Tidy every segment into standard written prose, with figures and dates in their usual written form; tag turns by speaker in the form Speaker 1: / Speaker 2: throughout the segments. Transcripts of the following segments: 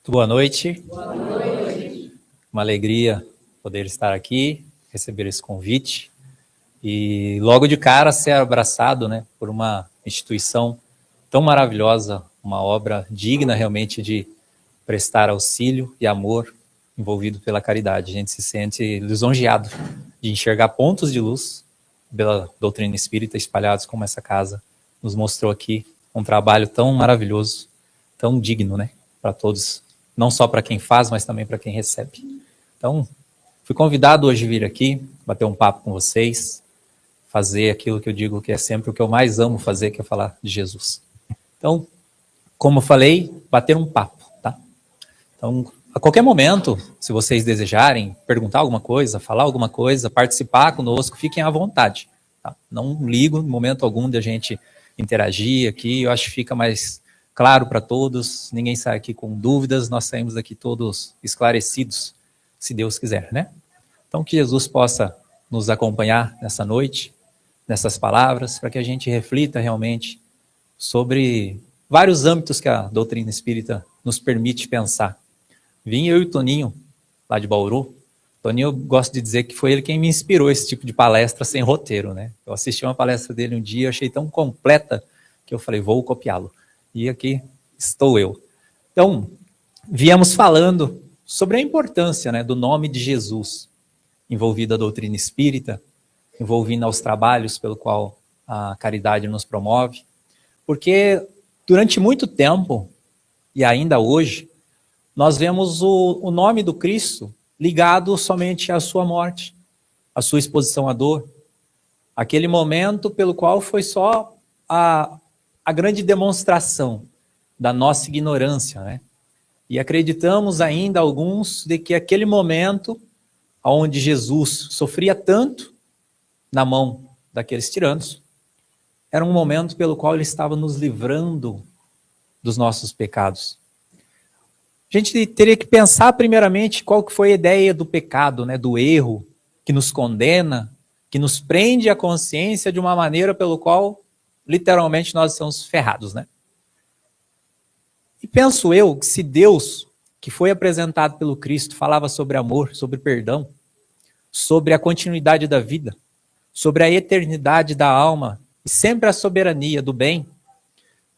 Speaker 1: Boa noite.
Speaker 2: Boa noite.
Speaker 1: Uma alegria poder estar aqui, receber esse convite e logo de cara ser abraçado, né, por uma instituição tão maravilhosa, uma obra digna realmente de prestar auxílio e amor envolvido pela caridade. A gente se sente lisonjeado de enxergar pontos de luz pela doutrina espírita espalhados como essa casa nos mostrou aqui, um trabalho tão maravilhoso, tão digno, né, para todos. Não só para quem faz, mas também para quem recebe. Então, fui convidado hoje a vir aqui, bater um papo com vocês, fazer aquilo que eu digo que é sempre o que eu mais amo fazer, que é falar de Jesus. Então, como eu falei, bater um papo, tá? Então, a qualquer momento, se vocês desejarem perguntar alguma coisa, falar alguma coisa, participar conosco, fiquem à vontade, tá? Não ligo em momento algum de a gente interagir aqui, eu acho que fica mais claro para todos, ninguém sai aqui com dúvidas, nós saímos daqui todos esclarecidos, se Deus quiser, né? Então, que Jesus possa nos acompanhar nessa noite, nessas palavras, para que a gente reflita realmente sobre vários âmbitos que a doutrina espírita nos permite pensar. Vim eu e o Toninho, lá de Bauru. Toninho, eu gosto de dizer que foi ele quem me inspirou esse tipo de palestra sem roteiro, né? Eu assisti uma palestra dele um dia, achei tão completa que eu falei, vou copiá-lo. E aqui estou eu. Então, viemos falando sobre a importância, né, do nome de Jesus, envolvido a doutrina espírita, envolvendo aos trabalhos pelo qual a caridade nos promove, porque durante muito tempo, e ainda hoje, nós vemos o nome do Cristo ligado somente à sua morte, à sua exposição à dor, aquele momento pelo qual foi só a grande demonstração da nossa ignorância, né? E acreditamos ainda alguns de que aquele momento onde Jesus sofria tanto na mão daqueles tiranos, era um momento pelo qual ele estava nos livrando dos nossos pecados. A gente teria que pensar primeiramente qual que foi a ideia do pecado, né, do erro, que nos condena, que nos prende a consciência de uma maneira pelo qual literalmente nós estamos ferrados, né? E penso eu que se Deus, que foi apresentado pelo Cristo, falava sobre amor, sobre perdão, sobre a continuidade da vida, sobre a eternidade da alma, e sempre a soberania do bem,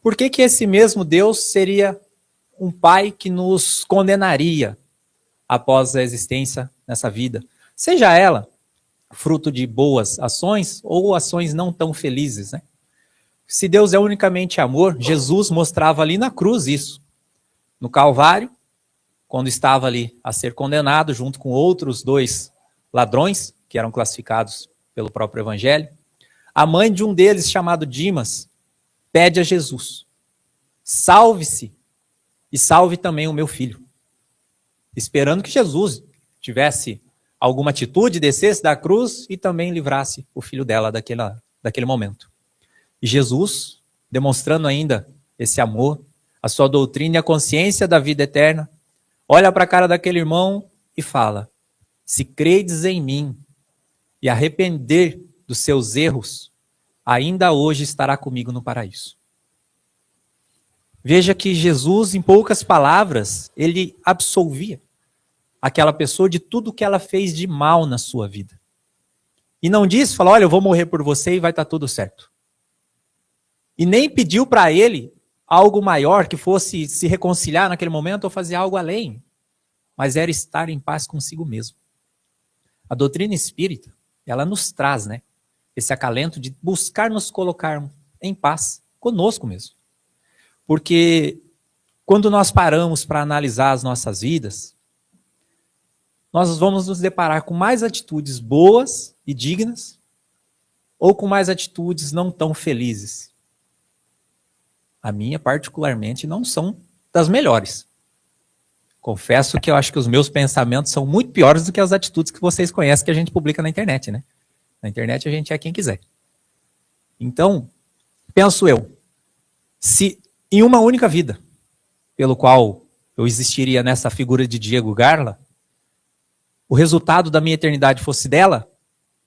Speaker 1: por que que esse mesmo Deus seria um pai que nos condenaria após a existência nessa vida? Seja ela fruto de boas ações ou ações não tão felizes, né? Se Deus é unicamente amor, Jesus mostrava ali na cruz isso. No Calvário, quando estava ali a ser condenado, junto com outros 2 ladrões, que eram classificados pelo próprio Evangelho, a mãe de um deles, chamado Dimas, pede a Jesus, salve-se e salve também o meu filho. Esperando que Jesus tivesse alguma atitude, descesse da cruz e também livrasse o filho dela daquele momento. E Jesus, demonstrando ainda esse amor, a sua doutrina e a consciência da vida eterna, olha para a cara daquele irmão e fala, se credes em mim e arrepender dos seus erros, ainda hoje estará comigo no paraíso. Veja que Jesus, em poucas palavras, ele absolvia aquela pessoa de tudo que ela fez de mal na sua vida. E não disse, falou, olha, eu vou morrer por você e vai estar tudo certo. E nem pediu para ele algo maior, que fosse se reconciliar naquele momento ou fazer algo além. Mas era estar em paz consigo mesmo. A doutrina espírita, ela nos traz, né, esse acalento de buscar nos colocar em paz conosco mesmo. Porque quando nós paramos para analisar as nossas vidas, nós vamos nos deparar com mais atitudes boas e dignas ou com mais atitudes não tão felizes. A minha, particularmente, não são das melhores. Confesso que eu acho que os meus pensamentos são muito piores do que as atitudes que vocês conhecem que a gente publica na internet, né? Na internet a gente é quem quiser. Então, penso eu, se em uma única vida, pelo qual eu existiria nessa figura de Diego Garla, o resultado da minha eternidade fosse dela,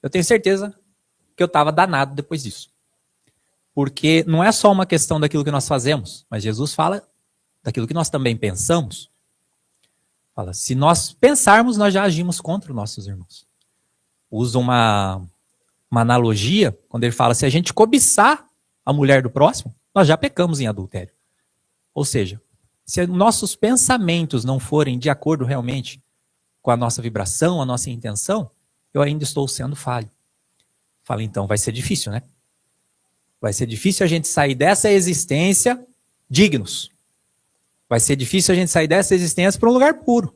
Speaker 1: eu tenho certeza que eu estava danado depois disso. Porque não é só uma questão daquilo que nós fazemos, mas Jesus fala daquilo que nós também pensamos. Fala, se nós pensarmos, nós já agimos contra os nossos irmãos. Usa uma analogia, quando ele fala, se a gente cobiçar a mulher do próximo, nós já pecamos em adultério. Ou seja, se nossos pensamentos não forem de acordo realmente com a nossa vibração, a nossa intenção, eu ainda estou sendo falho. Fala, então, vai ser difícil, né? Vai ser difícil a gente sair dessa existência dignos. Vai ser difícil a gente sair dessa existência para um lugar puro,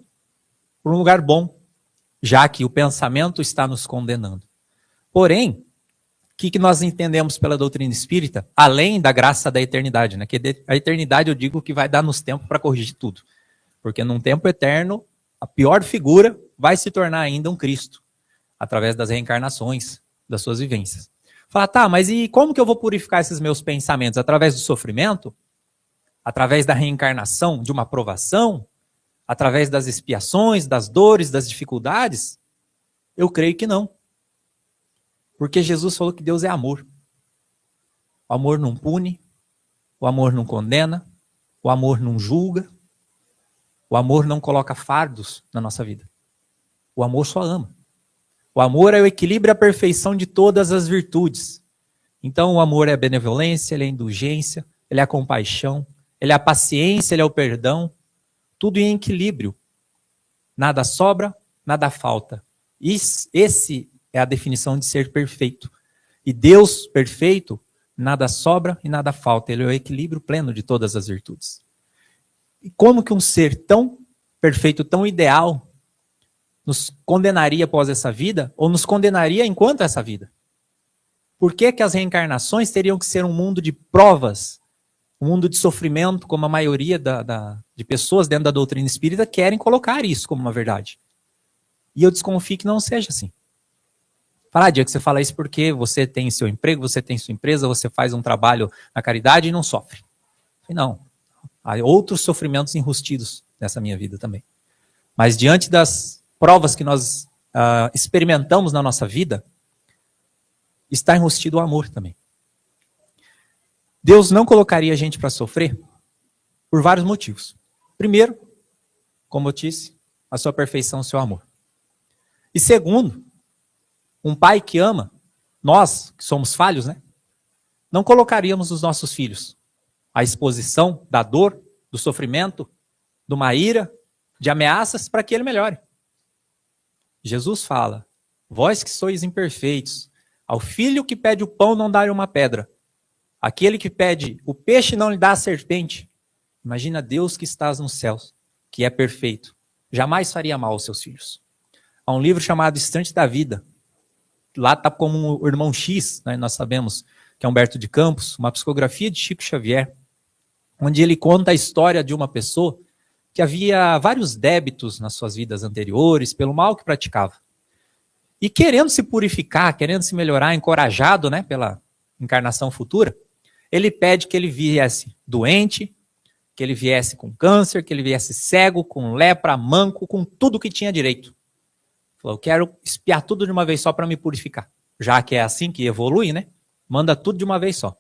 Speaker 1: para um lugar bom, já que o pensamento está nos condenando. Porém, o que nós entendemos pela doutrina espírita, além da graça da eternidade, né? Que a eternidade eu digo que vai dar nos tempos para corrigir tudo. Porque num tempo eterno, a pior figura vai se tornar ainda um Cristo, através das reencarnações, das suas vivências. Fala, tá, mas e como que eu vou purificar esses meus pensamentos? Através do sofrimento? Através da reencarnação, de uma provação? Através das expiações, das dores, das dificuldades? Eu creio que não. Porque Jesus falou que Deus é amor. O amor não pune, o amor não condena, o amor não julga, o amor não coloca fardos na nossa vida. O amor só ama. O amor é o equilíbrio e a perfeição de todas as virtudes. Então o amor é a benevolência, ele é a indulgência, ele é a compaixão, ele é a paciência, ele é o perdão. Tudo em equilíbrio. Nada sobra, nada falta. Esse é a definição de ser perfeito. E Deus perfeito, nada sobra e nada falta. Ele é o equilíbrio pleno de todas as virtudes. E como que um ser tão perfeito, tão ideal, nos condenaria após essa vida, ou nos condenaria enquanto essa vida? Por que que as reencarnações teriam que ser um mundo de provas, um mundo de sofrimento, como a maioria de pessoas dentro da doutrina espírita querem colocar isso como uma verdade? E eu desconfio que não seja assim. Fala, dia que você fala isso porque você tem seu emprego, você tem sua empresa, você faz um trabalho na caridade e não sofre. E não. Há outros sofrimentos enrustidos nessa minha vida também. Mas diante das provas que nós experimentamos na nossa vida, está enrustido o amor também. Deus não colocaria a gente para sofrer por vários motivos. Primeiro, como eu disse, a sua perfeição, o seu amor. E segundo, um pai que ama, nós que somos falhos, né? Não colocaríamos os nossos filhos à exposição da dor, do sofrimento, de uma ira, de ameaças para que ele melhore. Jesus fala, vós que sois imperfeitos, ao filho que pede o pão não dá-lhe uma pedra. Aquele que pede o peixe não lhe dá a serpente. Imagina Deus que estás nos céus, que é perfeito. Jamais faria mal aos seus filhos. Há um livro chamado Instante da Vida. Lá está como o irmão X, né, nós sabemos que é Humberto de Campos, uma psicografia de Chico Xavier, onde ele conta a história de uma pessoa que havia vários débitos nas suas vidas anteriores, pelo mal que praticava. E querendo se purificar, querendo se melhorar, encorajado, né, pela encarnação futura, ele pede que ele viesse doente, que ele viesse com câncer, que ele viesse cego, com lepra, manco, com tudo que tinha direito. Falou, eu quero expiar tudo de uma vez só para me purificar. Já que é assim que evolui, né? Manda tudo de uma vez só.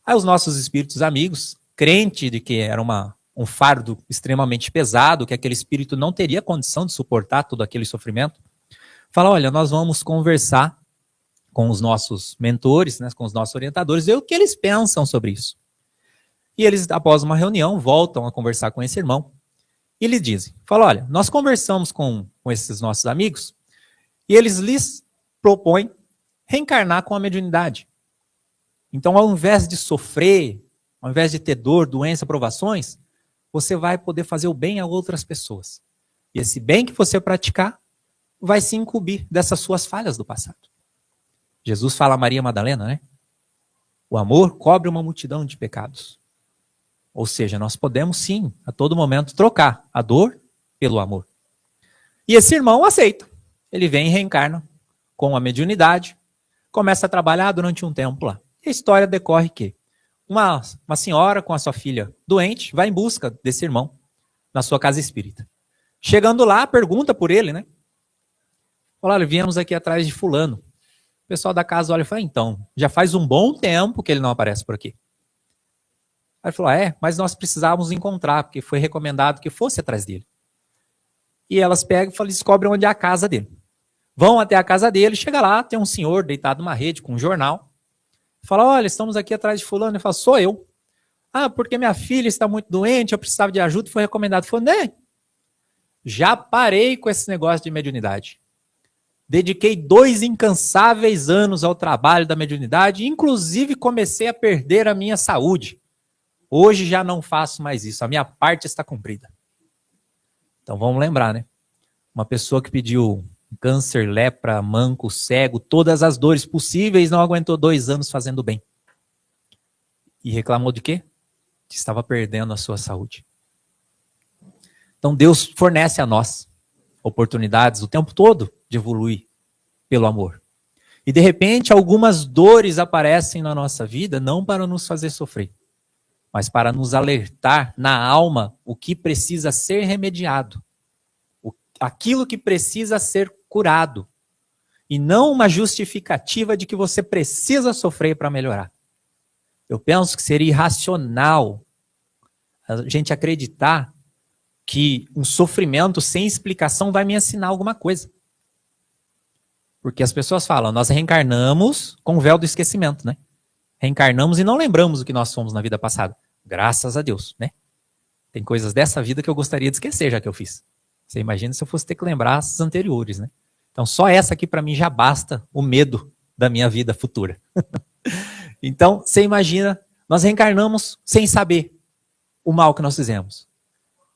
Speaker 1: Aí os nossos espíritos amigos, crente de que era um fardo extremamente pesado, que aquele espírito não teria condição de suportar todo aquele sofrimento, fala, olha, nós vamos conversar com os nossos mentores, né, com os nossos orientadores, ver o que eles pensam sobre isso. E eles, após uma reunião, voltam a conversar com esse irmão. E eles dizem, fala, olha, nós conversamos com esses nossos amigos e eles lhes propõem reencarnar com a mediunidade. Então, ao invés de sofrer, ao invés de ter dor, doença, provações, você vai poder fazer o bem a outras pessoas. E esse bem que você praticar vai se incumbir dessas suas falhas do passado. Jesus fala a Maria Madalena, né? O amor cobre uma multidão de pecados. Ou seja, nós podemos sim, a todo momento, trocar a dor pelo amor. E esse irmão aceita. Ele vem e reencarna com a mediunidade, começa a trabalhar durante um tempo lá. E a história decorre que uma senhora com a sua filha doente vai em busca desse irmão na sua casa espírita. Chegando lá, pergunta por ele, né? Fala, olha, viemos aqui atrás de fulano. O pessoal da casa olha e fala, então, já faz um bom tempo que ele não aparece por aqui. Aí ele falou, mas nós precisávamos encontrar, porque foi recomendado que fosse atrás dele. e elas pegam e descobrem onde é a casa dele. Vão até a casa dele, chega lá, tem um senhor deitado numa rede com um jornal. Fala, olha, estamos aqui atrás de fulano. Ele fala, sou eu. Ah, porque minha filha está muito doente, eu precisava de ajuda, foi recomendado. Falei, né? Já parei com esse negócio de mediunidade. Dediquei 2 incansáveis anos ao trabalho da mediunidade, inclusive comecei a perder a minha saúde. Hoje já não faço mais isso, a minha parte está cumprida. Então vamos lembrar, né? Uma pessoa que pediu câncer, lepra, manco, cego, todas as dores possíveis, não aguentou 2 anos fazendo bem. E reclamou de quê? Que estava perdendo a sua saúde. Então Deus fornece a nós oportunidades o tempo todo de evoluir pelo amor. E de repente algumas dores aparecem na nossa vida não para nos fazer sofrer, mas para nos alertar na alma o que precisa ser remediado, aquilo que precisa ser curado, e não uma justificativa de que você precisa sofrer para melhorar. Eu penso que seria irracional a gente acreditar que um sofrimento sem explicação vai me ensinar alguma coisa. Porque as pessoas falam, nós reencarnamos com o véu do esquecimento, né? Reencarnamos e não lembramos o que nós fomos na vida passada. Graças a Deus, né? Tem coisas dessa vida que eu gostaria de esquecer, já que eu fiz. Você imagina se eu fosse ter que lembrar as anteriores, né? Então só essa aqui para mim já basta o medo da minha vida futura. Então, você imagina, nós reencarnamos sem saber o mal que nós fizemos.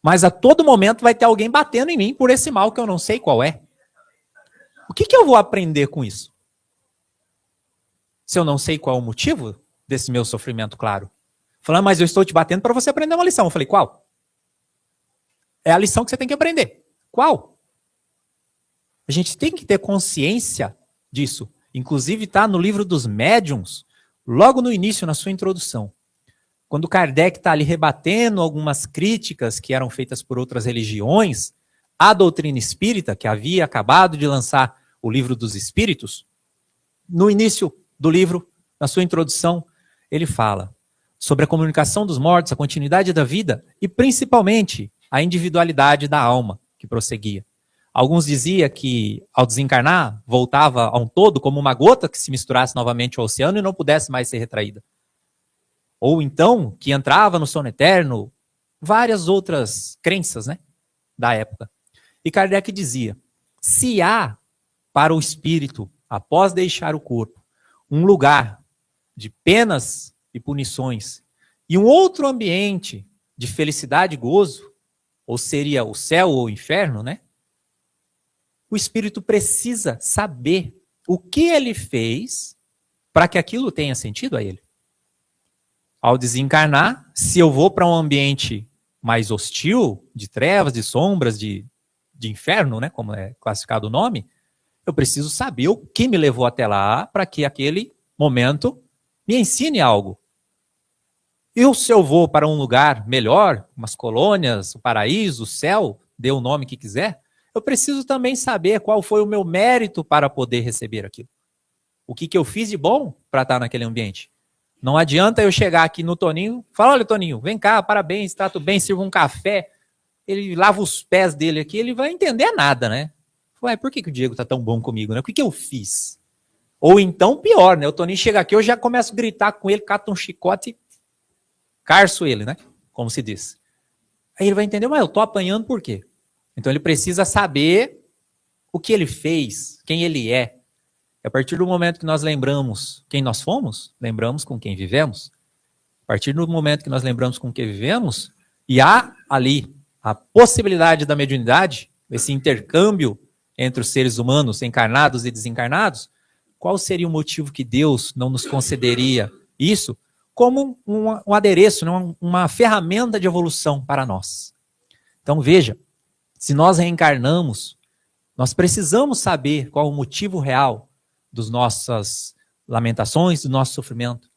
Speaker 1: Mas a todo momento vai ter alguém batendo em mim por esse mal que eu não sei qual é. O que eu vou aprender com isso? Se eu não sei qual é o motivo desse meu sofrimento, claro. Falando, mas eu estou te batendo para você aprender uma lição. Eu falei, qual? É a lição que você tem que aprender. Qual? A gente tem que ter consciência disso. Inclusive está no livro dos médiuns, logo no início, na sua introdução. Quando Kardec está ali rebatendo algumas críticas que eram feitas por outras religiões, a doutrina espírita, que havia acabado de lançar o livro dos espíritos, no início do livro, na sua introdução, ele fala sobre a comunicação dos mortos, a continuidade da vida e principalmente a individualidade da alma que prosseguia. Alguns diziam que ao desencarnar voltava a um todo como uma gota que se misturasse novamente ao oceano e não pudesse mais ser retraída. Ou então que entrava no sono eterno, várias outras crenças, né, da época. E Kardec dizia, se há para o espírito, após deixar o corpo, um lugar de penas e punições e um outro ambiente de felicidade e gozo, ou seria o céu ou o inferno, né? O espírito precisa saber o que ele fez para que aquilo tenha sentido a ele. Ao desencarnar, se eu vou para um ambiente mais hostil, de trevas, de sombras, de inferno, né, como é classificado o nome, eu preciso saber o que me levou até lá para que aquele momento me ensine algo. E se eu vou para um lugar melhor, umas colônias, o paraíso, o céu, dê o nome que quiser, eu preciso também saber qual foi o meu mérito para poder receber aquilo. O que eu fiz de bom para estar naquele ambiente. Não adianta eu chegar aqui no Toninho e falar, olha Toninho, vem cá, parabéns, trato bem, sirva um café. Ele lava os pés dele aqui, ele vai entender nada, né? Ué, por que o Diego tá tão bom comigo, né? O que eu fiz? Ou então, pior, né? O Toninho chega aqui, eu já começo a gritar com ele, cato um chicote e carço ele, né? Como se diz. Aí ele vai entender, mas eu tô apanhando por quê? Então ele precisa saber o que ele fez, quem ele é. E a partir do momento que nós lembramos quem nós fomos, lembramos com quem vivemos. A partir do momento que nós lembramos com quem vivemos, e há ali a possibilidade da mediunidade, esse intercâmbio entre os seres humanos encarnados e desencarnados, qual seria o motivo que Deus não nos concederia isso como um adereço, uma ferramenta de evolução para nós? Então veja, se nós reencarnamos, nós precisamos saber qual o motivo real das nossas lamentações, do nosso sofrimento.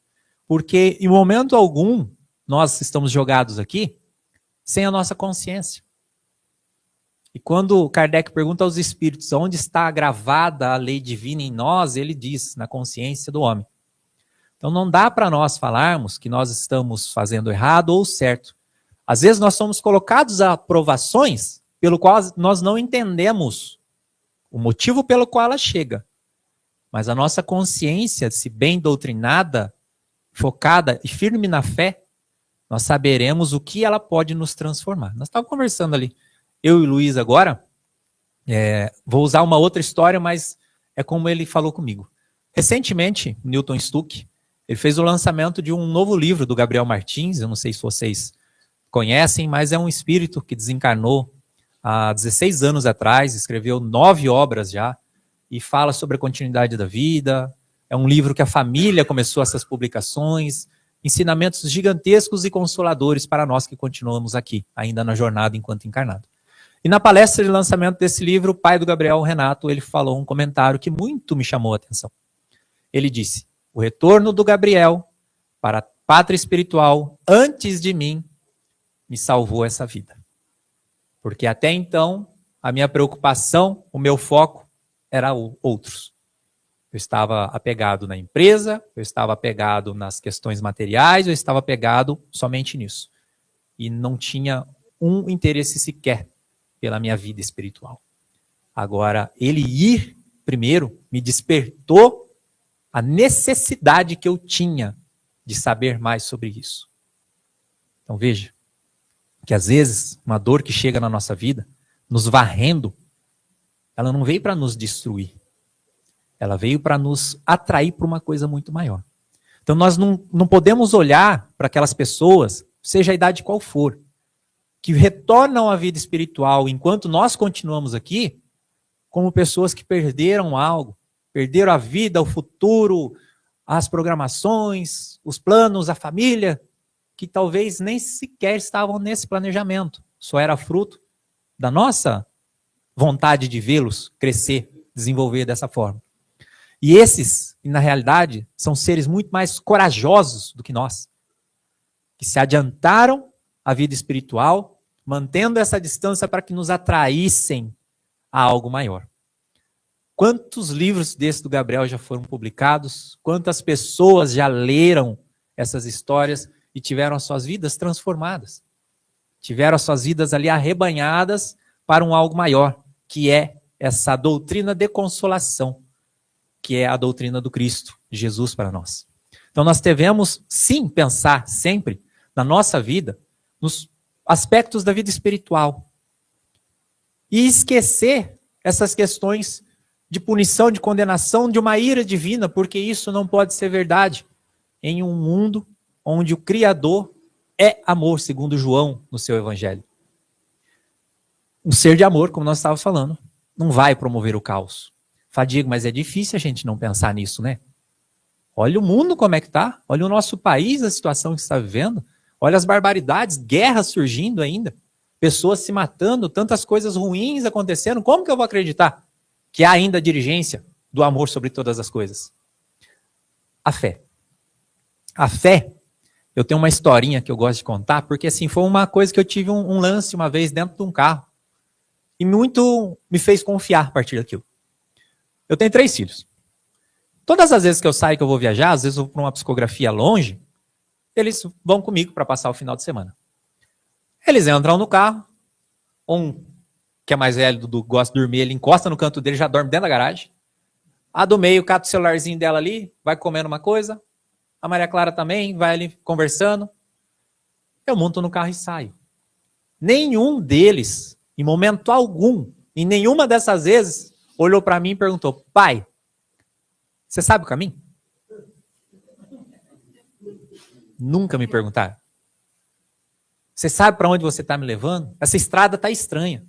Speaker 1: Porque em momento algum nós estamos jogados aqui sem a nossa consciência. E quando Kardec pergunta aos espíritos onde está gravada a lei divina em nós, ele diz, na consciência do homem. Então não dá para nós falarmos que nós estamos fazendo errado ou certo. Às vezes nós somos colocados a provações pelo qual nós não entendemos o motivo pelo qual ela chega. Mas a nossa consciência, se bem doutrinada, focada e firme na fé, nós saberemos o que ela pode nos transformar. Nós estávamos conversando ali, eu e o Luiz agora, vou usar uma outra história, mas é como ele falou comigo. Recentemente, Newton Stuck, ele fez o lançamento de um novo livro do Gabriel Martins, eu não sei se vocês conhecem, mas é um espírito que desencarnou há 16 anos atrás, escreveu 9 obras já, e fala sobre a continuidade da vida. É um livro que a família começou essas publicações, ensinamentos gigantescos e consoladores para nós que continuamos aqui, ainda na jornada enquanto encarnado. E na palestra de lançamento desse livro, o pai do Gabriel, o Renato, ele falou um comentário que muito me chamou a atenção. Ele disse: o retorno do Gabriel para a pátria espiritual antes de mim me salvou essa vida. Porque até então, a minha preocupação, o meu foco era outros. Eu estava apegado na empresa, eu estava apegado nas questões materiais, eu estava apegado somente nisso. E não tinha um interesse sequer pela minha vida espiritual. Agora, ele ir primeiro me despertou a necessidade que eu tinha de saber mais sobre isso. Então veja, que às vezes uma dor que chega na nossa vida, nos varrendo, ela não veio para nos destruir. Ela veio para nos atrair para uma coisa muito maior. Então nós não podemos olhar para aquelas pessoas, seja a idade qual for, que retornam à vida espiritual enquanto nós continuamos aqui, como pessoas que perderam algo, perderam a vida, o futuro, as programações, os planos, a família, que talvez nem sequer estavam nesse planejamento. Só era fruto da nossa vontade de vê-los crescer, desenvolver dessa forma. E esses, na realidade, são seres muito mais corajosos do que nós, que se adiantaram à vida espiritual, mantendo essa distância para que nos atraíssem a algo maior. Quantos livros desse do Gabriel já foram publicados? Quantas pessoas já leram essas histórias e tiveram as suas vidas transformadas? Tiveram as suas vidas ali arrebanhadas para um algo maior, que é essa doutrina de consolação, que é a doutrina do Cristo, Jesus para nós. Então nós devemos sim pensar sempre na nossa vida, nos aspectos da vida espiritual. E esquecer essas questões de punição, de condenação, de uma ira divina, porque isso não pode ser verdade em um mundo onde o Criador é amor, segundo João no seu Evangelho. Um ser de amor, como nós estávamos falando, não vai promover o caos. Fadiga, mas é difícil a gente não pensar nisso, né? Olha o mundo como é que está, olha o nosso país, a situação que está vivendo, olha as barbaridades, guerras surgindo ainda, pessoas se matando, tantas coisas ruins acontecendo, como que eu vou acreditar que há ainda a dirigência do amor sobre todas as coisas? A fé. A fé, eu tenho uma historinha que eu gosto de contar, porque assim, foi uma coisa que eu tive um lance uma vez dentro de um carro, e muito me fez confiar a partir daquilo. Eu tenho 3 filhos. Todas as vezes que eu saio, que eu vou viajar, às vezes eu vou para uma psicografia longe, eles vão comigo para passar o final de semana. Eles entram no carro, um que é mais velho, gosta de dormir, ele encosta no canto dele, já dorme dentro da garagem. A do meio cata o celularzinho dela ali, vai comendo uma coisa. A Maria Clara também, vai ali conversando. Eu monto no carro e saio. Nenhum deles, em momento algum, em nenhuma dessas vezes, olhou para mim e perguntou: pai, você sabe o caminho? Nunca me perguntaram. Você sabe para onde você está me levando? Essa estrada está estranha.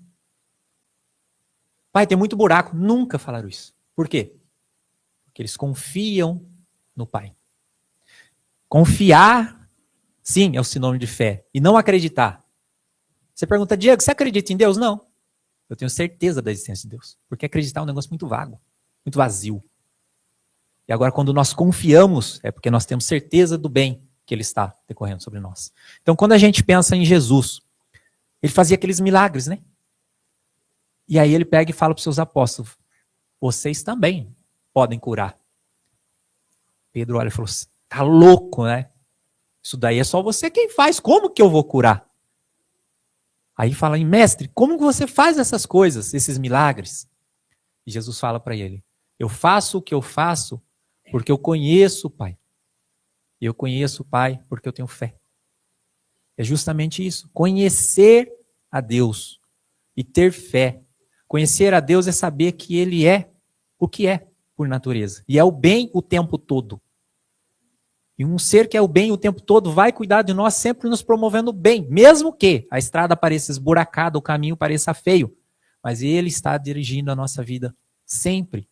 Speaker 1: Pai, tem muito buraco. Nunca falaram isso. Por quê? Porque eles confiam no pai. Confiar, sim, é o sinônimo de fé. E não acreditar. Você pergunta: Diego, você acredita em Deus? Não. Eu tenho certeza da existência de Deus. Porque acreditar é um negócio muito vago, muito vazio. E agora, quando nós confiamos, é porque nós temos certeza do bem que Ele está decorrendo sobre nós. Então, quando a gente pensa em Jesus, Ele fazia aqueles milagres, né? E aí Ele pega e fala para os seus apóstolos: vocês também podem curar. Pedro olha e falou: tá louco, né? Isso daí é só você quem faz. Como que eu vou curar? Aí fala, mestre, como que você faz essas coisas, esses milagres? E Jesus fala para ele, eu faço o que eu faço porque eu conheço o Pai. Eu conheço o Pai porque eu tenho fé. É justamente isso, conhecer a Deus e ter fé. Conhecer a Deus é saber que Ele é o que é por natureza. E é o bem o tempo todo. E um ser que é o bem o tempo todo vai cuidar de nós, sempre nos promovendo bem. Mesmo que a estrada pareça esburacada, o caminho pareça feio. Mas Ele está dirigindo a nossa vida sempre.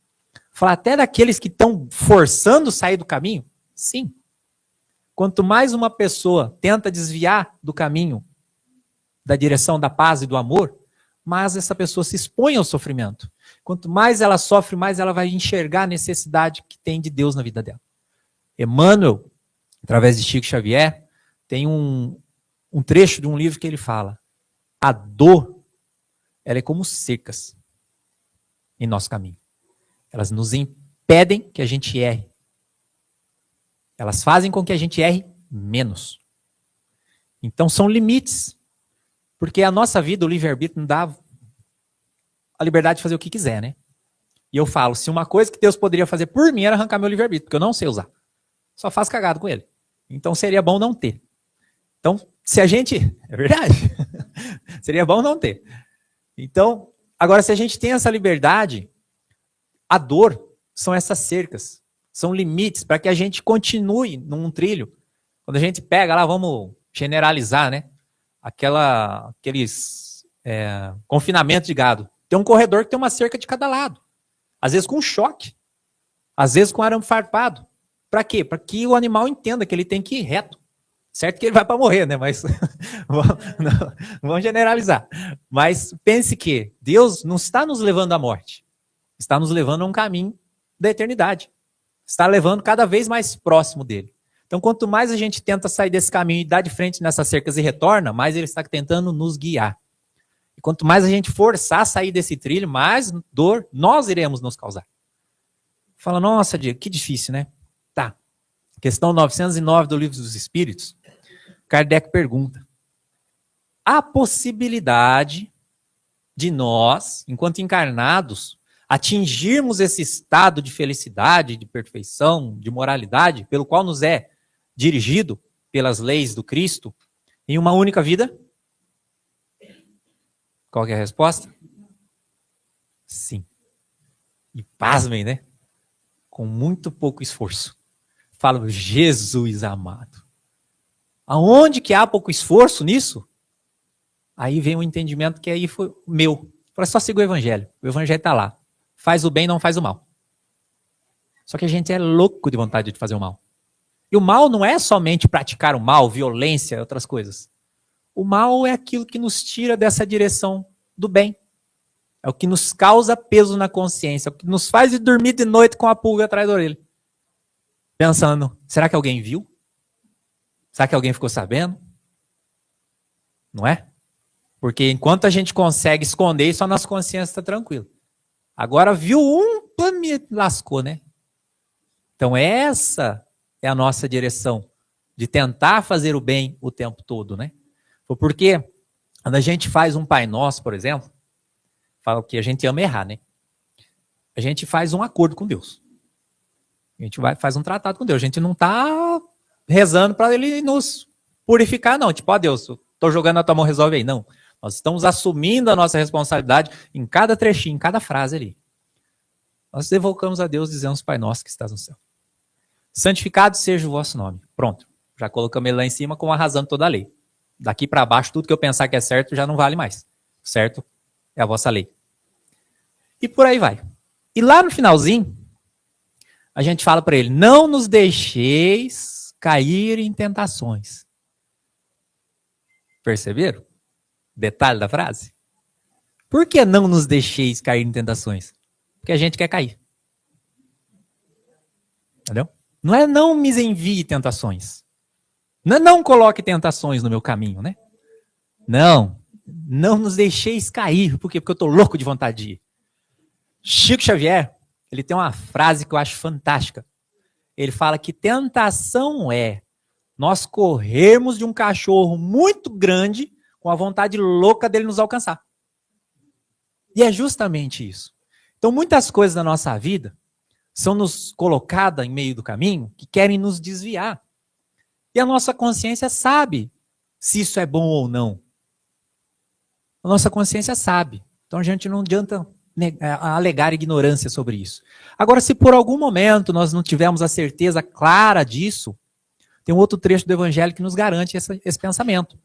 Speaker 1: Fala até daqueles que estão forçando sair do caminho. Sim. Quanto mais uma pessoa tenta desviar do caminho, da direção da paz e do amor, mais essa pessoa se expõe ao sofrimento. Quanto mais ela sofre, mais ela vai enxergar a necessidade que tem de Deus na vida dela. Emmanuel, através de Chico Xavier, tem um trecho de um livro que ele fala: a dor, ela é como secas em nosso caminho. Elas nos impedem que a gente erre. Elas fazem com que a gente erre menos. Então são limites. Porque a nossa vida, o livre-arbítrio, não dá a liberdade de fazer o que quiser, né? E eu falo, se uma coisa que Deus poderia fazer por mim era arrancar meu livre-arbítrio, porque eu não sei usar. Só faço cagado com ele. Então seria bom não ter. Então, se a gente... É verdade. Seria bom não ter. Então, agora, se a gente tem essa liberdade, a dor são essas cercas. São limites para que a gente continue num trilho. Quando a gente pega lá, vamos generalizar, né? Aqueles confinamentos de gado. Tem um corredor que tem uma cerca de cada lado. Às vezes com choque. Às vezes com arame farpado. Para quê? Para que o animal entenda que ele tem que ir reto. Certo que ele vai para morrer, né? Mas vamos generalizar. Mas pense que Deus não está nos levando à morte. Está nos levando a um caminho da eternidade. Está levando cada vez mais próximo dele. Então, quanto mais a gente tenta sair desse caminho e dar de frente nessas cercas e retorna, mais ele está tentando nos guiar. E quanto mais a gente forçar a sair desse trilho, mais dor nós iremos nos causar. Fala, nossa, Diego, que difícil, né? Tá. Questão 909 do Livro dos Espíritos. Kardec pergunta: há possibilidade de nós, enquanto encarnados, atingirmos esse estado de felicidade, de perfeição, de moralidade, pelo qual nos é dirigido pelas leis do Cristo, em uma única vida? Qual que é a resposta? Sim. E pasmem, né? Com muito pouco esforço. Falo, Jesus amado. Aonde que há pouco esforço nisso? Aí vem um entendimento que aí foi meu. Fala, só siga o Evangelho. O Evangelho está lá. Faz o bem, não faz o mal. Só que a gente é louco de vontade de fazer o mal. E o mal não é somente praticar o mal, violência e outras coisas. O mal é aquilo que nos tira dessa direção do bem. É o que nos causa peso na consciência. É o que nos faz ir dormir de noite com a pulga atrás da orelha. Pensando, será que alguém viu? Será que alguém ficou sabendo? Não é? Porque enquanto a gente consegue esconder isso, a nossa consciência está tranquila. Agora viu me lascou, né? Então essa é a nossa direção, de tentar fazer o bem o tempo todo, né? Porque quando a gente faz um Pai Nosso, por exemplo, fala que a gente ama errar, né? A gente faz um acordo com Deus. A gente faz um tratado com Deus. A gente não está rezando para ele nos purificar, não. Tipo, ó Deus, estou jogando na tua mão, resolve aí. Não. Nós estamos assumindo a nossa responsabilidade em cada trechinho, em cada frase ali. Nós evocamos a Deus, dizemos, Pai Nosso que estás no céu. Santificado seja o vosso nome. Pronto. Já colocamos ele lá em cima com arrasando toda a lei. Daqui para baixo, tudo que eu pensar que é certo já não vale mais. Certo? É a vossa lei. E por aí vai. E lá no finalzinho, a gente fala para ele, não nos deixeis cair em tentações. Perceberam? Detalhe da frase. Por que não nos deixeis cair em tentações? Porque a gente quer cair. Entendeu? Não é não me envie tentações. Não é não coloque tentações no meu caminho, né? Não nos deixeis cair. Por quê? Porque eu estou louco de vontade de ir. Chico Xavier, ele tem uma frase que eu acho fantástica. Ele fala que tentação é nós corrermos de um cachorro muito grande com a vontade louca dele nos alcançar. E é justamente isso. Então, muitas coisas da nossa vida são nos colocadas em meio do caminho que querem nos desviar. E a nossa consciência sabe se isso é bom ou não. A nossa consciência sabe. Então, a gente não adianta alegar ignorância sobre isso. Agora, se por algum momento nós não tivermos a certeza clara disso, tem um outro trecho do Evangelho que nos garante esse pensamento.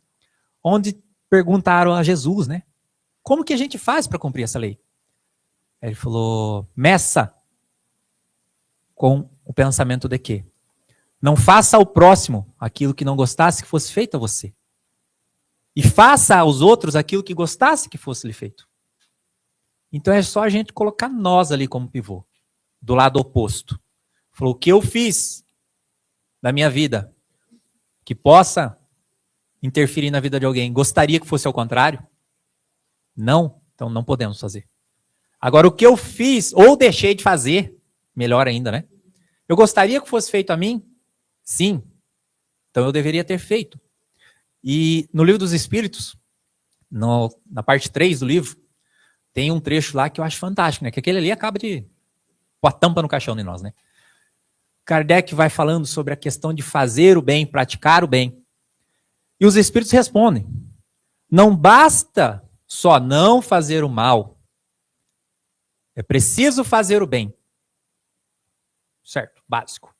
Speaker 1: Onde perguntaram a Jesus, né? Como que a gente faz para cumprir essa lei? Ele falou, meça com o pensamento de que não faça ao próximo aquilo que não gostasse que fosse feito a você. E faça aos outros aquilo que gostasse que fosse lhe feito. Então é só a gente colocar nós ali como pivô, do lado oposto. Falou, o que eu fiz na minha vida que possa interferir na vida de alguém, gostaria que fosse ao contrário? Não, então não podemos fazer. Agora, o que eu fiz ou deixei de fazer, melhor ainda, né? Eu gostaria que fosse feito a mim? Sim. Então eu deveria ter feito. E no Livro dos Espíritos, na parte 3 do livro, tem um trecho lá que eu acho fantástico, né? Que aquele ali acaba de pôr a tampa no caixão de nós, né? Kardec vai falando sobre a questão de fazer o bem, praticar o bem. E os Espíritos respondem, não basta só não fazer o mal, é preciso fazer o bem. Certo, básico.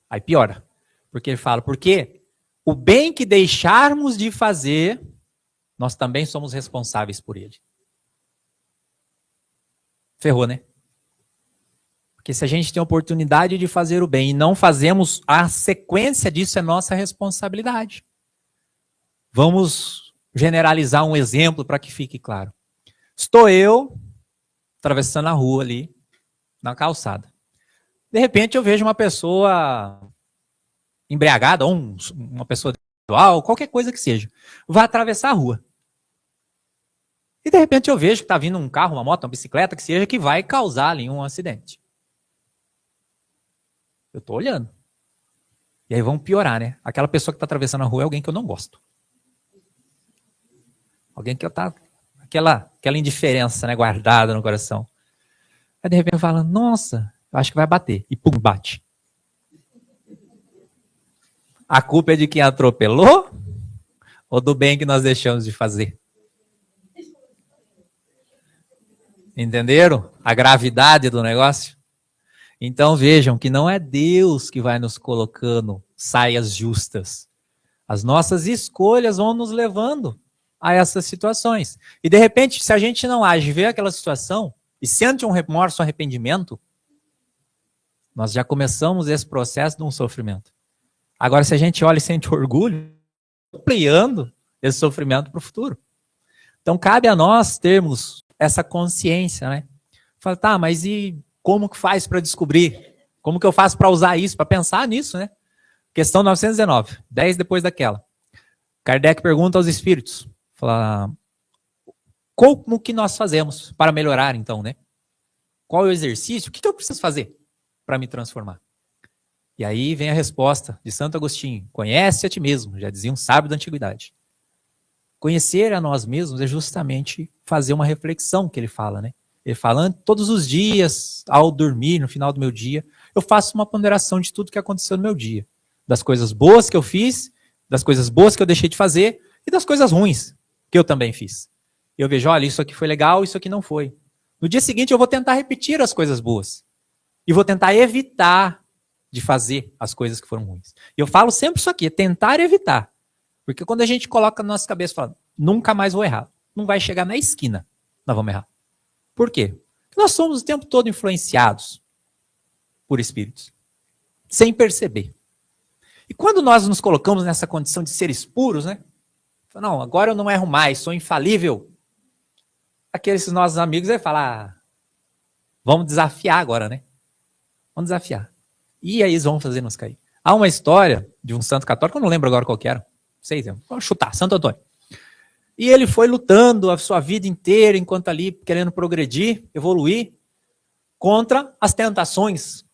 Speaker 1: Aí piora, porque ele fala, porque o bem que deixarmos de fazer, nós também somos responsáveis por ele. Ferrou, né? Porque se a gente tem a oportunidade de fazer o bem e não fazemos, a sequência disso é nossa responsabilidade. Vamos generalizar um exemplo para que fique claro. Estou eu atravessando a rua ali, na calçada. De repente eu vejo uma pessoa embriagada, ou uma pessoa individual, qualquer coisa que seja, vai atravessar a rua. E de repente eu vejo que está vindo um carro, uma moto, uma bicicleta, que seja, que vai causar ali um acidente. Eu estou olhando. E aí vamos piorar, né? Aquela pessoa que está atravessando a rua é alguém que eu não gosto. Alguém que está... Aquela indiferença, né, guardada no coração. Aí de repente fala, nossa, eu acho que vai bater. E pum, bate. A culpa é de quem atropelou? Ou do bem que nós deixamos de fazer? Entenderam a gravidade do negócio? Então vejam que não é Deus que vai nos colocando saias justas. As nossas escolhas vão nos levando a essas situações. E de repente, se a gente não age, vê aquela situação e sente um remorso, um arrependimento, nós já começamos esse processo de um sofrimento. Agora, se a gente olha e sente orgulho, ampliando esse sofrimento para o futuro. Então, cabe a nós termos essa consciência, né? Fala, tá, mas e como que faz para descobrir? Como que eu faço para usar isso, para pensar nisso, né? Questão 919, 10 depois daquela. Kardec pergunta aos espíritos, fala, como que nós fazemos para melhorar, então, né? Qual é o exercício? O que eu preciso fazer para me transformar? E aí vem a resposta de Santo Agostinho, conhece a ti mesmo, já dizia um sábio da antiguidade. Conhecer a nós mesmos é justamente fazer uma reflexão que ele fala, né? Ele fala, todos os dias, ao dormir, no final do meu dia, eu faço uma ponderação de tudo que aconteceu no meu dia. Das coisas boas que eu fiz, das coisas boas que eu deixei de fazer e das coisas ruins que eu também fiz. Eu vejo, olha, isso aqui foi legal, isso aqui não foi. No dia seguinte eu vou tentar repetir as coisas boas. E vou tentar evitar de fazer as coisas que foram ruins. E eu falo sempre isso aqui, tentar evitar. Porque quando a gente coloca na nossa cabeça, fala, nunca mais vou errar. Não vai chegar na esquina, nós vamos errar. Por quê? Porque nós somos o tempo todo influenciados por espíritos, sem perceber. E quando nós nos colocamos nessa condição de seres puros, né? Não, agora eu não erro mais, sou infalível. Aqueles nossos amigos vão falar, vamos desafiar agora, né? Vamos desafiar. E aí eles vão fazer nos cair. Há uma história de um santo católico, eu não lembro agora qual que era, não sei, vamos chutar, Santo Antônio. E ele foi lutando a sua vida inteira, enquanto ali, querendo progredir, evoluir, contra as tentações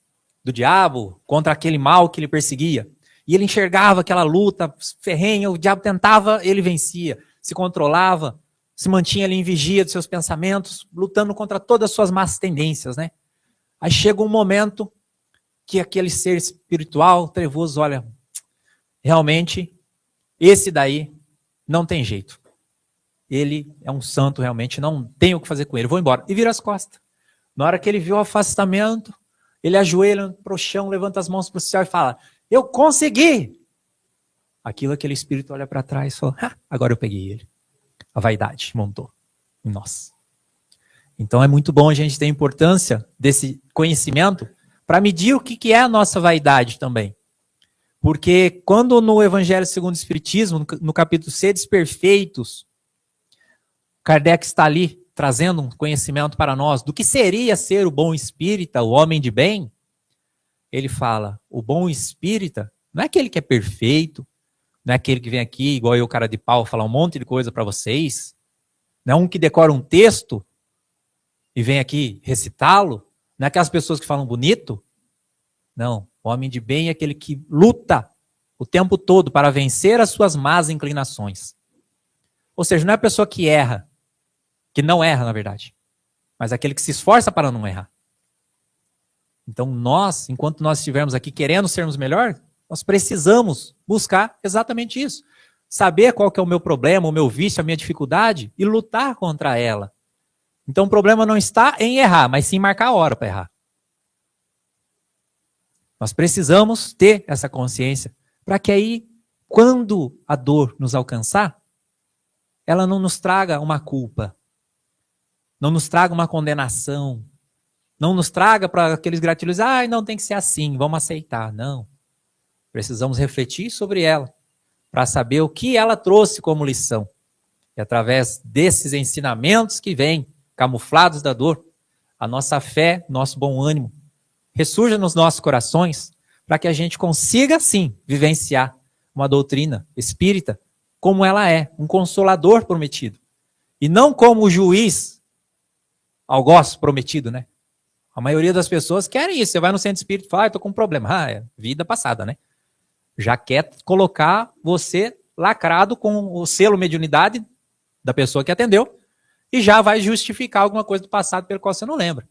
Speaker 1: do diabo, contra aquele mal que ele perseguia. E ele enxergava aquela luta ferrenha, o diabo tentava, ele vencia. se controlava, se mantinha ali em vigia dos seus pensamentos, lutando contra todas as suas más tendências, né? Aí chega um momento que aquele ser espiritual, trevoso, olha, realmente, esse daí não tem jeito. Ele é um santo realmente, não tem o que fazer com ele, vou embora. E vira as costas. Na hora que ele viu o afastamento, ele ajoelha para o chão, levanta as mãos para o céu e fala, eu consegui! Aquele espírito olha para trás e fala, agora eu peguei ele. A vaidade montou em nós. Então é muito bom a gente ter a importância desse conhecimento para medir o que é a nossa vaidade também. Porque quando no Evangelho segundo o Espiritismo, no capítulo Sedes Perfeitos, Kardec está ali trazendo um conhecimento para nós do que seria ser o bom espírita, o homem de bem. Ele fala, o bom espírita não é aquele que é perfeito, não é aquele que vem aqui, igual eu, cara de pau, falar um monte de coisa para vocês, não é um que decora um texto e vem aqui recitá-lo, não é aquelas pessoas que falam bonito. Não, o homem de bem é aquele que luta o tempo todo para vencer as suas más inclinações. Ou seja, não é a pessoa que erra, que não erra, na verdade, mas aquele que se esforça para não errar. Então nós, enquanto nós estivermos aqui querendo sermos melhor, nós precisamos buscar exatamente isso. Saber qual que é o meu problema, o meu vício, a minha dificuldade e lutar contra ela. Então o problema não está em errar, mas sim marcar a hora para errar. Nós precisamos ter essa consciência para que aí, quando a dor nos alcançar, ela não nos traga uma culpa, não nos traga uma condenação, não nos traga para aqueles gratilhos, não tem que ser assim, vamos aceitar. Não. Precisamos refletir sobre ela, para saber o que ela trouxe como lição. E através desses ensinamentos que vêm, camuflados da dor, a nossa fé, nosso bom ânimo, ressurja nos nossos corações, para que a gente consiga, sim, vivenciar uma doutrina espírita como ela é, um consolador prometido. E não como o juiz algoz prometido, né? A maioria das pessoas querem isso. Você vai no centro espírita e fala, eu tô com um problema. É vida passada, né? Já quer colocar você lacrado com o selo mediunidade da pessoa que atendeu e já vai justificar alguma coisa do passado pelo qual você não lembra.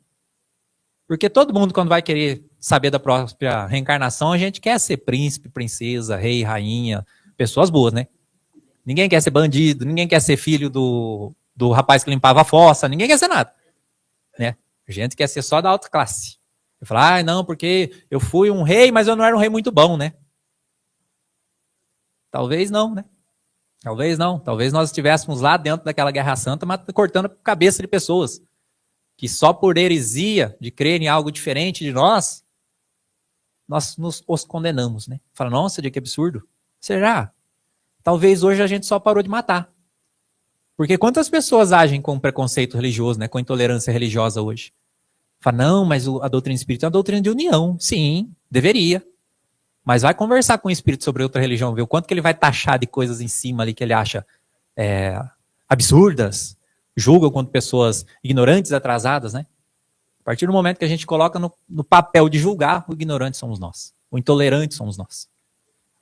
Speaker 1: Porque todo mundo, quando vai querer saber da própria reencarnação, a gente quer ser príncipe, princesa, rei, rainha, pessoas boas, né? Ninguém quer ser bandido, ninguém quer ser filho do rapaz que limpava a fossa, ninguém quer ser nada, né? A gente quer ser só da alta classe. Eu falo, não, porque eu fui um rei, mas eu não era um rei muito bom, né? Talvez não, né? Talvez não. Talvez nós estivéssemos lá dentro daquela Guerra Santa, cortando a cabeça de pessoas que só por heresia de crer em algo diferente de nós os condenamos, né? Fala, nossa, que absurdo. Será? Talvez hoje a gente só parou de matar. Porque quantas pessoas agem com preconceito religioso, né? Com intolerância religiosa hoje? Fala, não, mas a doutrina espírita é uma doutrina de união. Sim, deveria. Mas vai conversar com o espírito sobre outra religião, ver o quanto que ele vai taxar de coisas em cima ali que ele acha absurdas, julga quanto pessoas ignorantes, atrasadas, né? A partir do momento que a gente coloca no papel de julgar, o ignorante somos nós, o intolerante somos nós.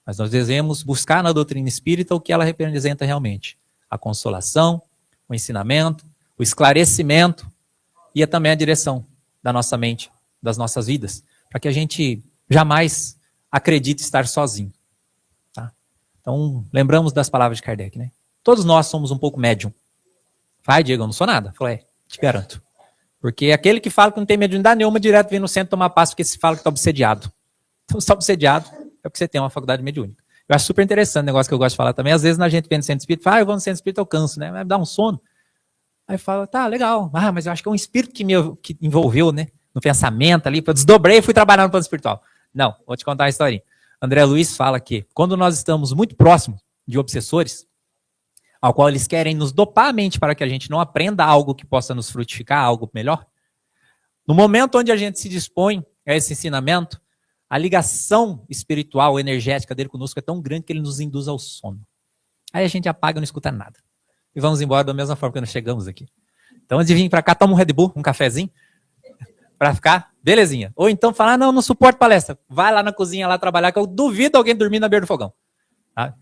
Speaker 1: Mas nós devemos buscar na doutrina espírita o que ela representa realmente. A consolação, o ensinamento, o esclarecimento e também a direção da nossa mente, das nossas vidas, para que a gente jamais acredite estar sozinho. Tá? Então, lembramos das palavras de Kardec, né? Todos nós somos um pouco médium. Vai, Diego, eu não sou nada. Falei, te garanto. Porque aquele que fala que não tem mediunidade nenhuma, direto vem no centro tomar passo porque se fala que está obsediado. Então, se está obsediado, é porque você tem uma faculdade mediúnica. Eu acho super interessante o negócio que eu gosto de falar também. Às vezes, a gente vem no centro espírita, fala, eu vou no centro espírita, eu canso, né? Vai me dar um sono. Aí fala, tá, legal. Mas eu acho que é um espírito que envolveu, né? No pensamento ali, eu desdobrei e fui trabalhar no plano espiritual. Não, vou te contar uma historinha. André Luiz fala que quando nós estamos muito próximos de obsessores, ao qual eles querem nos dopar a mente para que a gente não aprenda algo que possa nos frutificar, algo melhor, no momento onde a gente se dispõe a esse ensinamento, a ligação espiritual, energética dele conosco é tão grande que ele nos induz ao sono. Aí a gente apaga e não escuta nada. E vamos embora da mesma forma que nós chegamos aqui. Então, antes de vir para cá, toma um Red Bull, um cafezinho, para ficar belezinha. Ou então falar, não suporto palestra. Vai lá na cozinha lá trabalhar, que eu duvido alguém dormir na beira do fogão. Tá?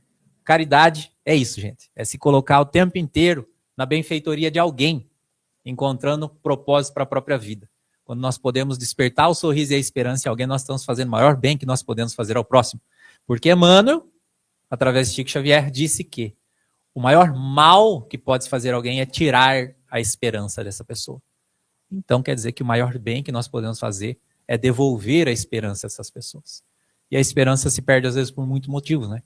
Speaker 1: Caridade é isso, gente. É se colocar o tempo inteiro na benfeitoria de alguém, encontrando propósito para a própria vida. Quando nós podemos despertar o sorriso e a esperança em alguém, nós estamos fazendo o maior bem que nós podemos fazer ao próximo. Porque Emmanuel, através de Chico Xavier, disse que o maior mal que pode fazer alguém é tirar a esperança dessa pessoa. Então quer dizer que o maior bem que nós podemos fazer é devolver a esperança a essas pessoas. E a esperança se perde às vezes por muitos motivos, né?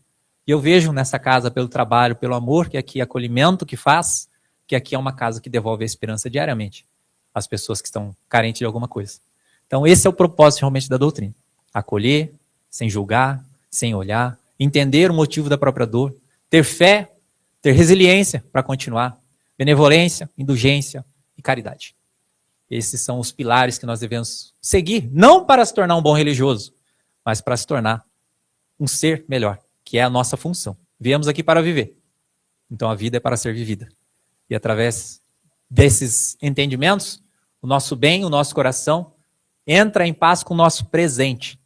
Speaker 1: E eu vejo nessa casa, pelo trabalho, pelo amor que aqui, acolhimento que faz, que aqui é uma casa que devolve a esperança diariamente às pessoas que estão carentes de alguma coisa. Então esse é o propósito realmente da doutrina. Acolher, sem julgar, sem olhar, entender o motivo da própria dor, ter fé, ter resiliência para continuar, benevolência, indulgência e caridade. Esses são os pilares que nós devemos seguir, não para se tornar um bom religioso, mas para se tornar um ser melhor, que é a nossa função. Viemos aqui para viver. Então a vida é para ser vivida. E através desses entendimentos, o nosso bem, o nosso coração, entra em paz com o nosso presente.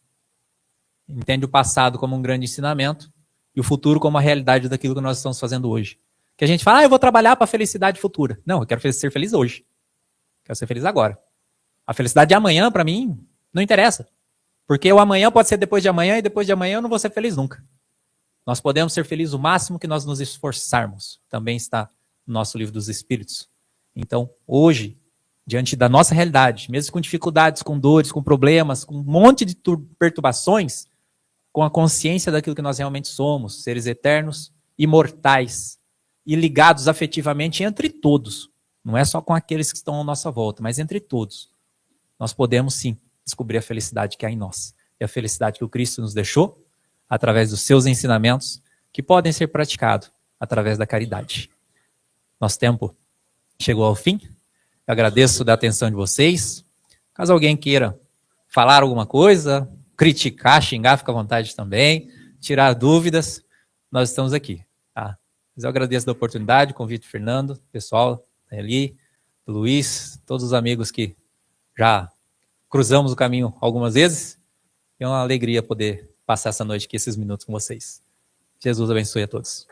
Speaker 1: Entende o passado como um grande ensinamento e o futuro como a realidade daquilo que nós estamos fazendo hoje. Que a gente fala, eu vou trabalhar para a felicidade futura. Não, eu quero ser feliz hoje. Quero ser feliz agora. A felicidade de amanhã, para mim, não interessa. Porque o amanhã pode ser depois de amanhã e depois de amanhã eu não vou ser feliz nunca. Nós podemos ser felizes o máximo que nós nos esforçarmos. Também está no nosso livro dos Espíritos. Então, hoje, diante da nossa realidade, mesmo com dificuldades, com dores, com problemas, com um monte de perturbações, com a consciência daquilo que nós realmente somos, seres eternos, imortais e ligados afetivamente entre todos. Não é só com aqueles que estão à nossa volta, mas entre todos. Nós podemos, sim, descobrir a felicidade que há em nós. E a felicidade que o Cristo nos deixou, através dos seus ensinamentos, que podem ser praticados através da caridade. Nosso tempo chegou ao fim. Eu agradeço da atenção de vocês. Caso alguém queira falar alguma coisa, criticar, xingar, fica à vontade também, tirar dúvidas, nós estamos aqui. Tá? Mas eu agradeço da oportunidade, convite do Fernando, pessoal, ali, do Luiz, todos os amigos que já cruzamos o caminho algumas vezes. É uma alegria poder passar essa noite aqui, esses minutos com vocês. Jesus abençoe a todos.